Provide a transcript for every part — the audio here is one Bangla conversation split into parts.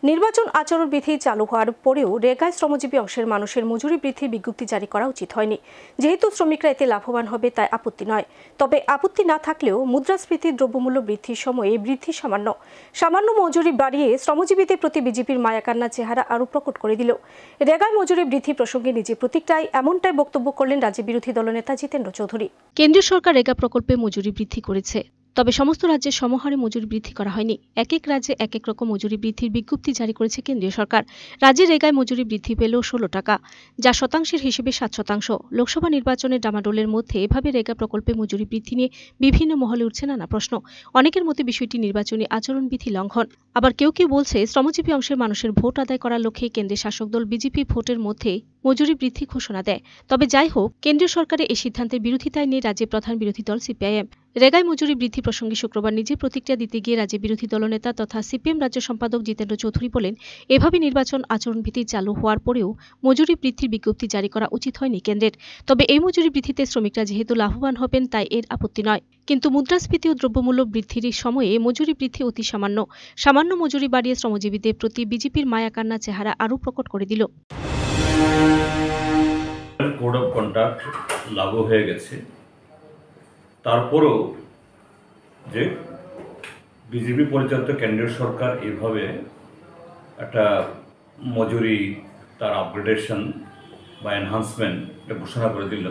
নির্বাচন আচরণ বিধি চালু হওয়ার পরেও রেগায় শ্রমজীবী অংশের মানুষের মজুরি বৃদ্ধির বিজ্ঞপ্তি জারি করা উচিত হয়নি। যেহেতু শ্রমিকরা এতে লাভবান হবে তাই আপত্তি নয়। তবে আপত্তি না থাকলেও মুদ্রাস্ফীতি, দ্রব্যমূল্য বৃদ্ধির সময়ে বৃদ্ধি সামান্য মজুরি বাড়িয়ে শ্রমজীবীদের প্রতি বিজেপির মায়াকান্না চেহারা আরও প্রকট করে দিল। রেগায় মজুরি বৃদ্ধি প্রসঙ্গে নিজে প্রতিক্রিয়ায় এমনটাই বক্তব্য করলেন রাজ্য বিরোধী দলনেতা জিতেন্দ্র চৌধুরী। কেন্দ্রীয় সরকার রেগা প্রকল্পে মজুরি বৃদ্ধি করেছে, তবে সমস্ত রাজ্যে সমহারে মজুরি বৃদ্ধি করা হয়নি। এক এক রাজ্যে এক এক রকম মজুরি বৃদ্ধির বিজ্ঞপ্তি জারি করেছে কেন্দ্রীয় সরকার। রাজ্যের রেগায় মজুরি বৃদ্ধি পেল 16 টাকা, যা শতাংশের হিসেবে 7%। লোকসভা নির্বাচনের ডামাডোলের মধ্যে এভাবে রেগা প্রকল্পে মজুরি বৃদ্ধি নিয়ে বিভিন্ন মহলে উঠছে নানা প্রশ্ন। অনেকের মতে বিষয়টি নির্বাচনী আচরণবিধি লঙ্ঘন। আবার কেউ কেউ বলছে শ্রমজীবী অংশের মানুষের ভোট আদায় করার লক্ষ্যে কেন্দ্রের শাসক দল বিজেপি ভোটের মধ্যে মজুরি বৃদ্ধি ঘোষণা দেয়। তবে যাই হোক, কেন্দ্রীয় সরকারের এই সিদ্ধান্তের বিরোধিতায় নিয়ে রাজ্যের প্রধান বিরোধী দল সিপিআইএম। রেগায় মজুরি বৃদ্ধি প্রসঙ্গে শুক্রবার নিজে প্রতিক্রিয়া দিতে গিয়ে রাজ্যের বিরোধী দলনেতা তথা সিপিএম রাজ্য সম্পাদক জিতেন্দ্র চৌধুরী বলেন, এভাবে নির্বাচন আচরণবিধি চালু হওয়ার পরেও মজুরি বৃদ্ধির বিজ্ঞপ্তি জারি করা উচিত হয়নি কেন্দ্রের। তবে এই মজুরি বৃদ্ধিতে শ্রমিকরা যেহেতু লাভবান হবেন তাই এর আপত্তি নয়। কিন্তু মুদ্রাস্ফীতি ও দ্রব্যমূল্য বৃদ্ধির সময়ে মজুরি বৃদ্ধি অতি সামান্য মজুরি বাড়িয়ে শ্রমজীবীদের প্রতি বিজেপির মায়াকান্না চেহারা আরও প্রকট করে দিল। কোড অফ কন্ডাক্ট লাগু হয়ে গেছে, তারপরও যে বিজেপি পরিচালিত কেন্দ্রীয় সরকার এইভাবে একটা মজুরি তার আপগ্রেডেশন বা এনহান্সমেন্ট এটা ঘোষণা করে দিল,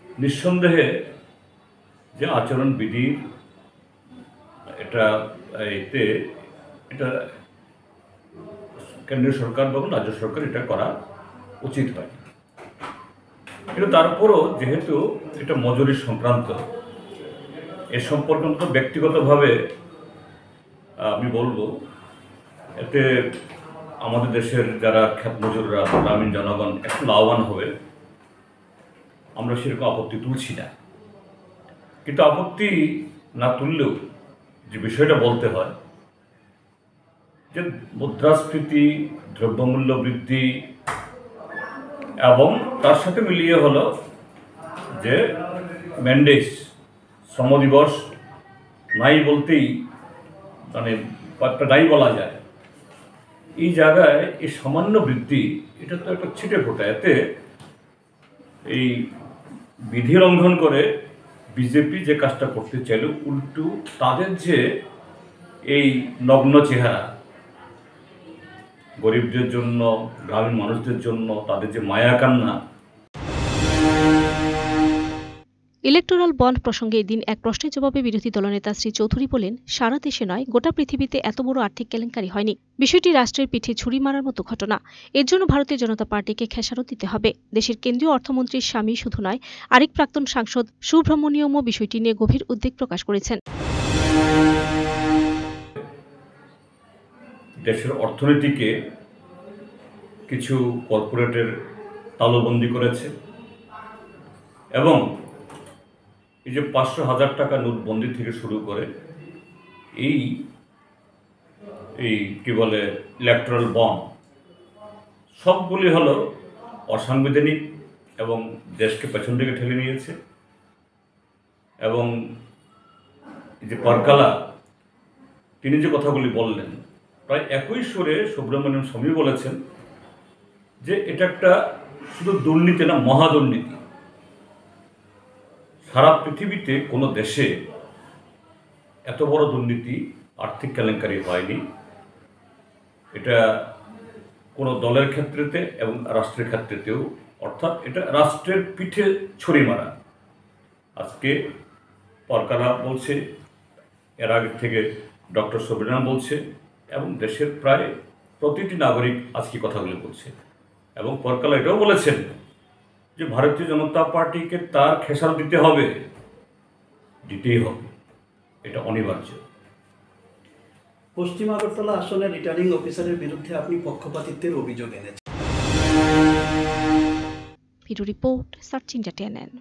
নিঃসন্দেহে যে আচরণবিধির এটা কেন্দ্রীয় সরকার এবং রাজ্য সরকার এটা করা উচিত হয়। কিন্তু তারপরও যেহেতু এটা মজুরি সংক্রান্ত, এ সম্পর্কে ব্যক্তিগতভাবে আমি বলবো, এতে আমাদের দেশের যারা খ্যাত মজুররা, গ্রামীণ জনগণ একটু লাভবান হবে, আমরা সেরকম আপত্তি তুলছি না। কিন্তু আপত্তি না তুললেও যে বিষয়টা বলতে হয় যে মুদ্রাস্ফীতি, দ্রব্যমূল্য বৃদ্ধি এবং তার সাথে মিলিয়ে হলো যে ম্যান্ডেস শ্রম দিবস নাই বলতেই মানে নাই বলা যায়। এই জায়গায় এই সামান্য বৃদ্ধি এটা তো একটা ছিটে ফোটা। এতে এই বিধি লঙ্ঘন করে বিজেপি যে কাজটা করতে চাইল, উল্টো তাদের যে এই নগ্ন চেহারা, গরিবদের জন্য, গ্রামীণ মানুষদের জন্য তাদের যে মায়াকান্না। ইলেকটোরাল বন্ড প্রসঙ্গে এদিন এক প্রশ্নের জবাবে বিরোধী দলনেতা শ্রী চৌধুরী বলেন, সারা দেশে নয় গোটা পৃথিবীতে এত বড় আর্থিক কেলেঙ্কারি হয়নি। বিষয়টি রাষ্ট্রের পিঠে ছুরি মারার মতো ঘটনা। এর জন্য ভারতীয় জনতা পার্টিকে খেসারত দিতে হবে। দেশের কেন্দ্রীয় অর্থমন্ত্রীর স্বামী শুধু নয়, আরেক প্রাক্তন সাংসদ সুব্রমণিয়মও বিষয়টি নিয়ে গভীর উদ্বেগ প্রকাশ করেছেন। দেশের অর্থনীতিকে কিছু কর্পোরেটের তালুবন্দি করেছে এবং এই যে 500,000 টাকা নোটবন্দি থেকে শুরু করে এই কি বলে ইলেকট্রাল বন্ড, সবগুলি হলো অসাংবিধানিক এবং দেশকে পেছন দিকে ঠেলে নিয়েছে। এবং এই যে পরকালা তিনি যে কথাগুলি বললেন, প্রায় একই সুরে সুব্রমণিয়াম স্বামী বলেছেন যে এটা একটা শুধু দুর্নীতি না, মহাদুর্নীতি। সারা পৃথিবীতে কোনো দেশে এত বড় দুর্নীতি, আর্থিক কেলেঙ্কারি হয়নি। এটা কোনো দলের ক্ষেত্রেতে এবং রাষ্ট্রের ক্ষেত্রেতেও, অর্থাৎ এটা রাষ্ট্রের পিঠে ছুরি মারা। আজকে পরকালা বলছে, এর আগে থেকে ডক্টর সুব্রমণিয়াম বলছে এবং দেশের প্রায় প্রতিটি নাগরিক আজকে কথাগুলি বলছে। এবং পরকালা এটাও বলেছেন যে ভারতীয় জনতা পার্টিকে তার খেসারত দিতেই হবে, এটা অনিবার্য। পশ্চিম আগরতলা আসনের রিটার্নিং অফিসারের বিরুদ্ধে আপনি পক্ষপাতিত্বের অভিযোগ এনেছেন। Video report, search India TNN।